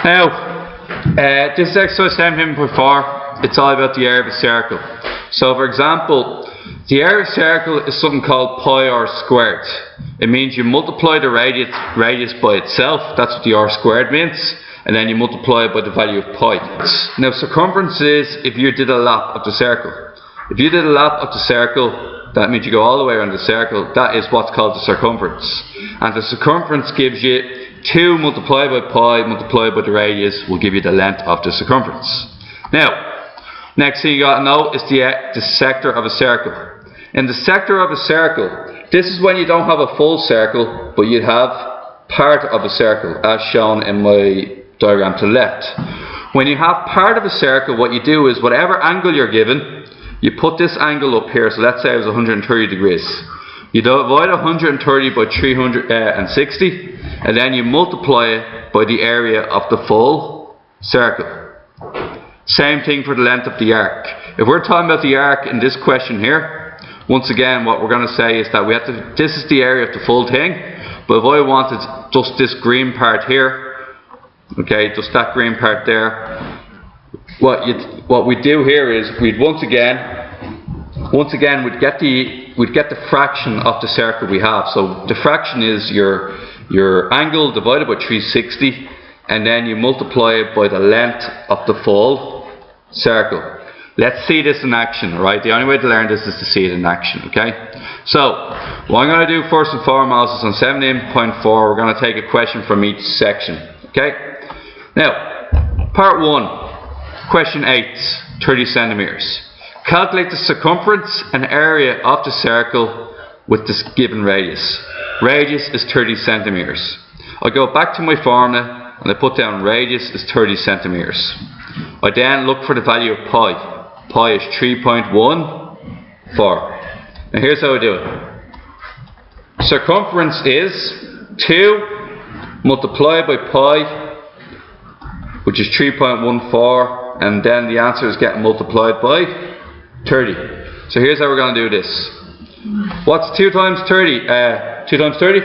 Now, this is exercise 7.4. It's all about the area of a circle. So, for example, the area of a circle is something called pi r squared. It means you multiply the radius by itself. That's what the r squared means. And then you multiply it by the value of pi. Now, circumference is if you did a lap of the circle. If you did a lap of the circle, that means you go all the way around the circle. That is what's called the circumference. And the circumference gives you 2 multiplied by pi multiplied by the radius will give you the length of the circumference. Now, next thing you got to know is the sector of a circle. In the sector of a circle, this is when you don't have a full circle, but you have part of a circle, as shown in my diagram to the left. When you have part of a circle, what you do is whatever angle you're given, you put this angle up here. So let's say it was 130 degrees. You divide 130 by 360, and then you multiply it by the area of the full circle. Same thing for the length of the arc. If we're talking about the arc in this question here, once again what we're going to say is that we have to, this is the area of the full thing, but if I wanted just this green part here, okay, just that green part there, what we do here is we'd once again we'd get the fraction of the circle we have. So the fraction is your angle divided by 360, and then you multiply it by the length of the full circle. Let's see this in action, right? The only way to learn this is to see it in action, okay? So, what I'm going to do first and foremost is on 17.4, we're going to take a question from each section, okay? Now, part 1, question 8, 30 centimeters. Calculate the circumference and area of the circle with this given radius. Radius is 30 centimeters. I go back to my formula and I put down radius is 30 centimeters. I then look for the value of pi. Pi is 3.14. Now here's how I do it. Circumference is 2 multiplied by pi, which is 3.14, and then the answer is getting multiplied by 30. So here's how we're going to do this. What's 2 times 30? 2 times 30?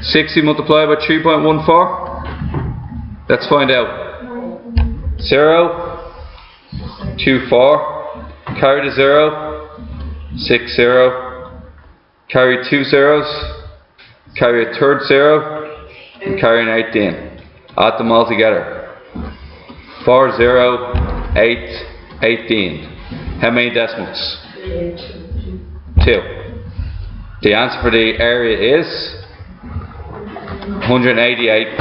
60 multiplied by 3.14. Let's find out. 0, 2, 4. Carry the 0. 6, 0. Carry 2 zeros. Carry a third 0. And carry an 18. Add them all together. 4, 0, 8, 18. How many decimals? 2. The answer for the area is 188.40.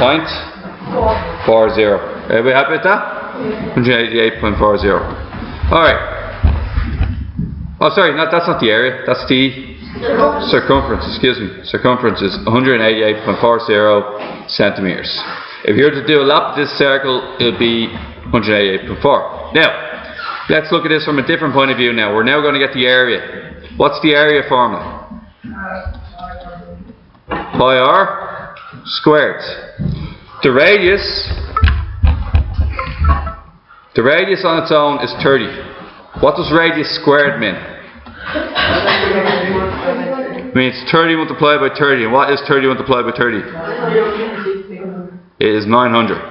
Are we happy with that? 188.40. Alright. Oh, sorry, that's not the area. That's the circumference. Excuse me. Circumference is 188.40 centimeters. If you were to do a lap of this circle, it would be 188.4. Now, let's look at this from a different point of view now. We're now going to get the area. What's the area formula? Pi r squared. The radius on its own is 30. What does radius squared mean? It means 30 multiplied by 30. And what is 30 multiplied by 30? It is 900.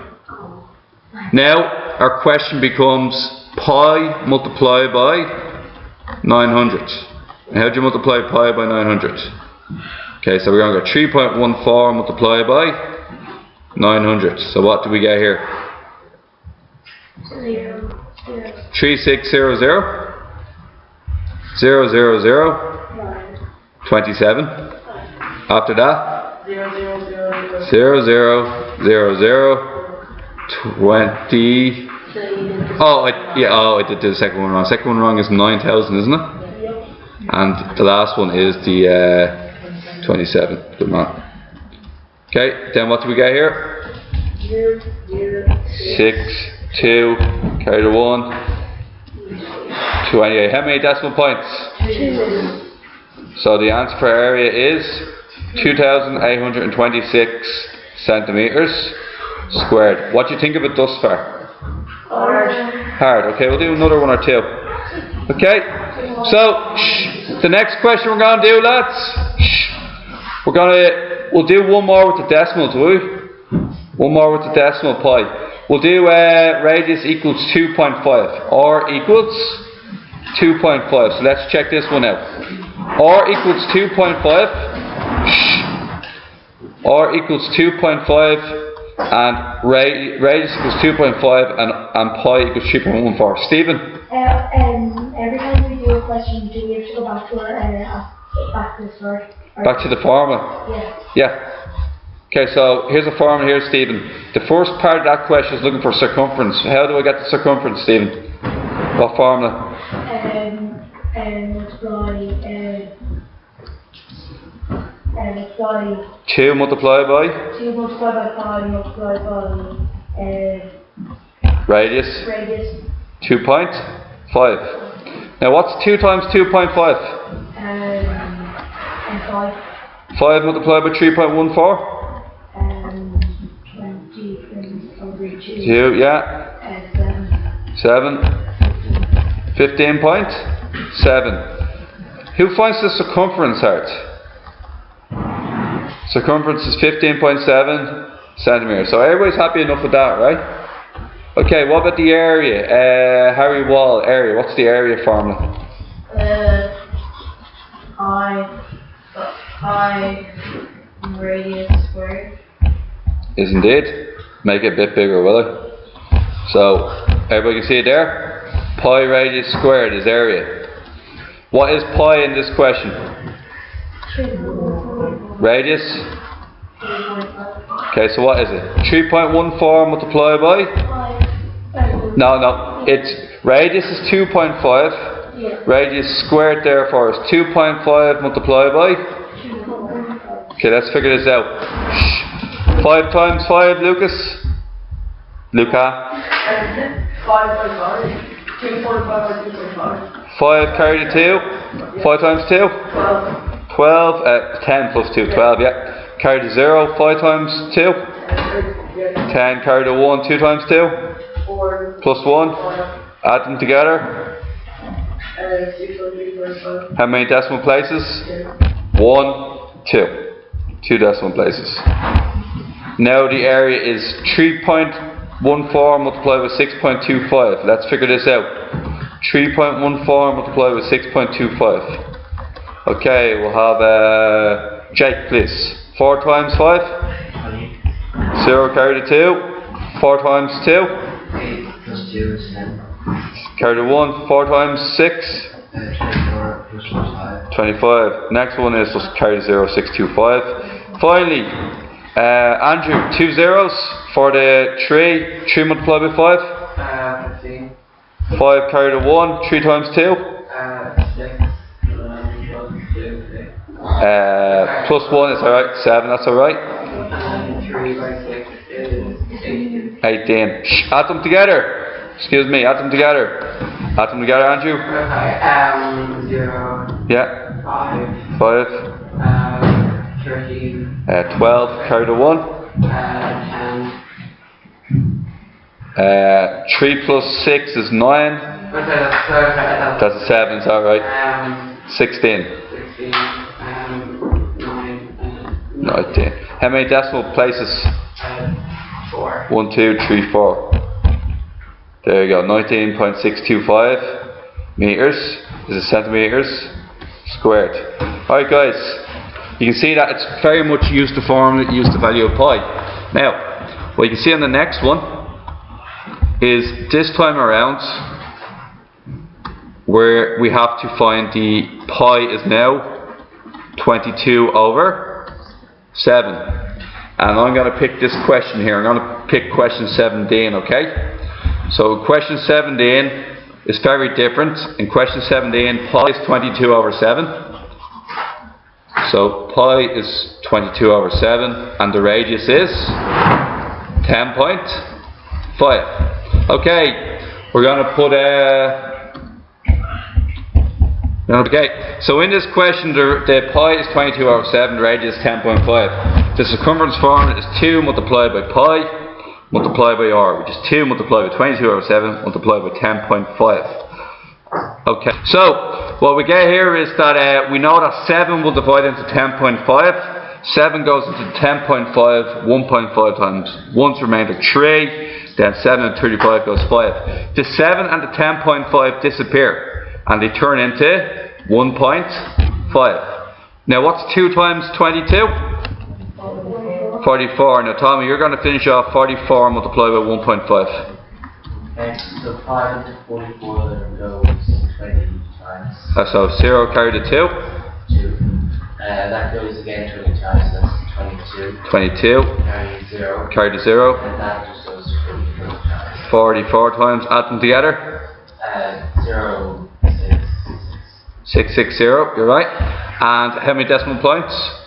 Now our question becomes pi multiplied by 900. And how do you multiply pi by 900? Okay, so we're going to go 3.14 multiplied by 900. So what do we get here? 3600 000 27. After that 0000 20. I did the second one wrong. Second one wrong is 9,000, isn't it? And the last one is the 27. Good man. Okay, then what do we get here? 6, 2, carry the 1, 28. How many decimal points? 2. So the answer for area is 2,826 centimeters squared. What do you think of it thus far? Hard. Okay, we'll do another one or two. Okay, so the next question we're going to do, lads, we'll do one more with the decimals, will we? One more with the decimal pi. We'll do radius equals 2.5. R equals 2.5. So let's check this one out. R equals 2.5. R equals 2.5 and radius equals 2.5 and pi equals 3.14. Stephen? Every time we do a question, do we have to go back to back to the start? Back to the formula? Yeah. Okay, so here's a formula here, Stephen. The first part of that question is looking for circumference. How do I get the circumference, Stephen? What formula? Multiply 2 multiplied by? 2 multiplied by pi multiplied by radius? Radius. 2.5. Now what's 2 times 2.5? And 5. 5 multiplied by 3.14? 2, yeah. 7. 15.7. Who finds the circumference out? Circumference is 15.7 centimeters. So everybody's happy enough with that, right? Okay, what about the area? Harry Wall, area. What's the area formula? Pi radius squared. Is indeed. Make it a bit bigger, will I? So, everybody can see it there? Pi radius squared is area. What is pi in this question? Radius? Okay, so what is it? 3.14 multiplied by? No. It's radius is 2.5. Radius squared therefore is 2.5 multiplied by? Okay, let's figure this out. 5 times 5, Lucas? Luca? 5 carry the 2. 5 times 2? 12. 10 plus 2, 12, yeah. Carry the 0, 5 times 2? 10, carry the 1, 2 times 2? 4. Plus 1. Add them together. How many decimal places? 1, 2. 2 decimal places. Now the area is 3.14 multiplied with 6.25. Let's figure this out. 3.14 multiplied with 6.25. Okay, we'll have Jake, please. 4 times 5? 0, carry the 2. 4 times 2? 8 plus 2 is 10. Carry the 1. 4 times 6? 24 plus 5. 25. Next one is just carry the 0, 625. Finally, Andrew, 2 zeros for the 3. 3 multiplied by 5? 15. 5 carry the 1. 3 times 2? 6. Plus 1 is alright. 7, that's alright. 3 by 6 is 18. Add them together. Excuse me, add them together. Add them together, Andrew. Okay, 0. Yeah. 5. 5. 13. 12, carry the 1. 10. 3 plus 6 is 9. That's a 7, is that right? 16. 16. 9. 19. How many decimal places? 4. 1, 2, 3, 4. There you go, 19.625 meters. Is it centimeters squared? Alright guys, you can see that it's very much used the formula, used the value of pi. Now, what you can see on the next one is this time around where we have to find the pi is now 22 over 7. And I'm going to pick this question here. I'm going to pick question 17, okay? So question 17 is very different. In question 17, pi is 22 over 7. So pi is 22 over 7 and the radius is 10.5. Okay, we're going to put okay, so in this question the pi is 22 over 7, the radius is 10.5. The circumference formula is 2 multiplied by pi multiplied by r, which is 2 multiplied by 22 over 7 multiplied by 10.5. Okay, so what we get here is that we know that 7 will divide into 10.5. 7 goes into 10.5, 1.5 times 1's remainder 3, then 7 and 35 goes 5. The 7 and the 10.5 disappear, and they turn into 1.5. Now what's 2 times 22? 44. Now Tommy, you're going to finish off 44 multiplied by 1.5. Okay, so 5 into 44 then goes 20 times So 0 carried to 2. 2. That goes again 20 times, so that's 22. 22. Carrying 0. Carried to 0. And that just goes 44 times. 44 times. Add them together. 0, 6, 660. You're right. And how many decimal points? 1.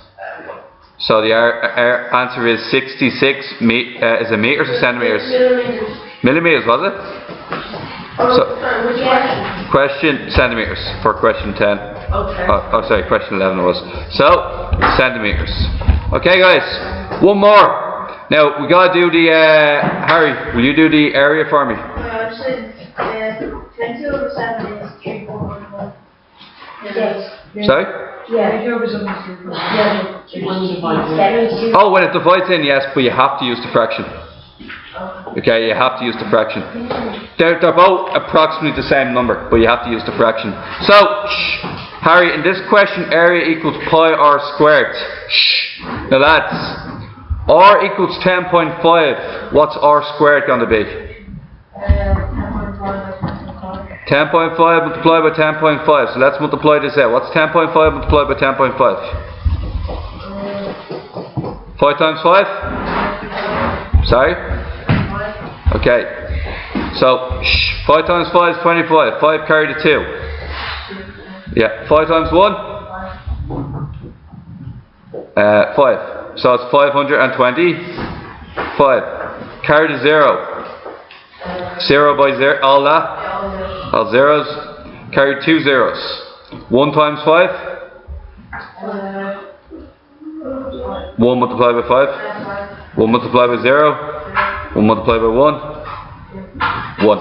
So the answer is 66 is it meters or centimeters? Millimeters, was it? So, Sorry, which question? question centimeters for question 10. Okay. Oh, sorry, question 11 it was. So, centimeters. Okay, guys, one more. Now, we gotta do the, Harry, will you do the area for me? Actually, 20 over 7 is 3.1. Yes. Sorry? Yeah. Oh, when it divides in, yes, but you have to use the fraction. Okay, you have to use the fraction. They're both approximately the same number, but you have to use the fraction. So, Harry, in this question, area equals pi r squared. Now lads, r equals 10.5. What's r squared going to be? 10.5 multiplied by 10.5. So let's multiply this out. What's 10.5 multiplied by 10.5? 5 times 5? Sorry? Okay. So 5 times 5 is 25. 5 carried to 2. Yeah. 5 times 1? 5. So it's 525. Carried to 0. 0 by 0. All that? All zeros. Carry 2 zeros. 1 times 5? 1 multiplied by 5? 1 multiplied by 0? 1 multiplied by 1? 1.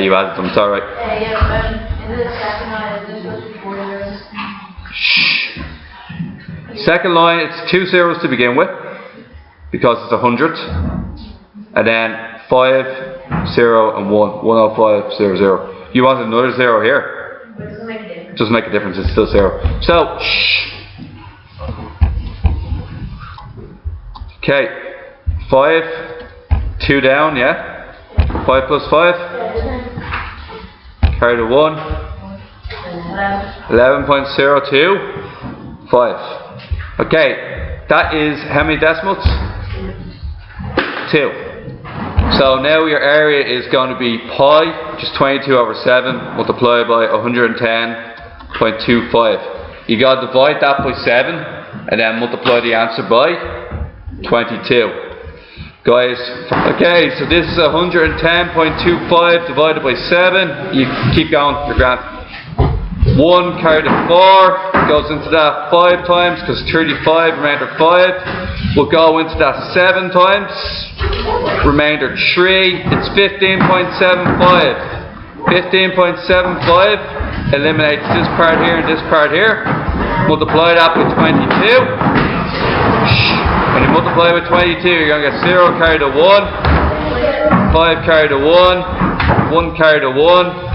You added them, it's alright. Second line, it's 2 zeros to begin with, because it's 100. And then 5, 0 and 1. 105, 0, 0. You want another 0 here? It doesn't make a difference, it's still 0. So, okay. 5, 2 down, yeah? 5 plus 5? Carry to 1. 11.02. 5. Okay. That is how many decimals? 2. So now your area is going to be pi, which is 22 over 7, multiplied by 110.25. You got to divide that by 7, and then multiply the answer by 22. Guys, okay, so this is 110.25 divided by 7. You keep going, you're grand. 1 carried to 4, goes into that 5 times, because 35, remainder 5. We'll go into that 7 times, remainder 3. It's 15.75. 15.75 eliminates this part here and this part here. Multiply that by 22. When you multiply by 22, you're going to get 0 carried to 1, 5 carried to 1, 1 carried to 1,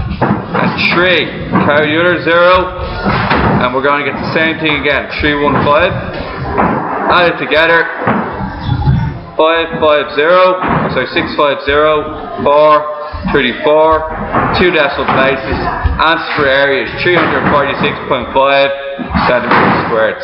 and 3. Carry the other 0, and we're going to get the same thing again. 315. Add it together. 650, 4, 34, 2 decimal places. Answer for area is 346.5 centimeters squared.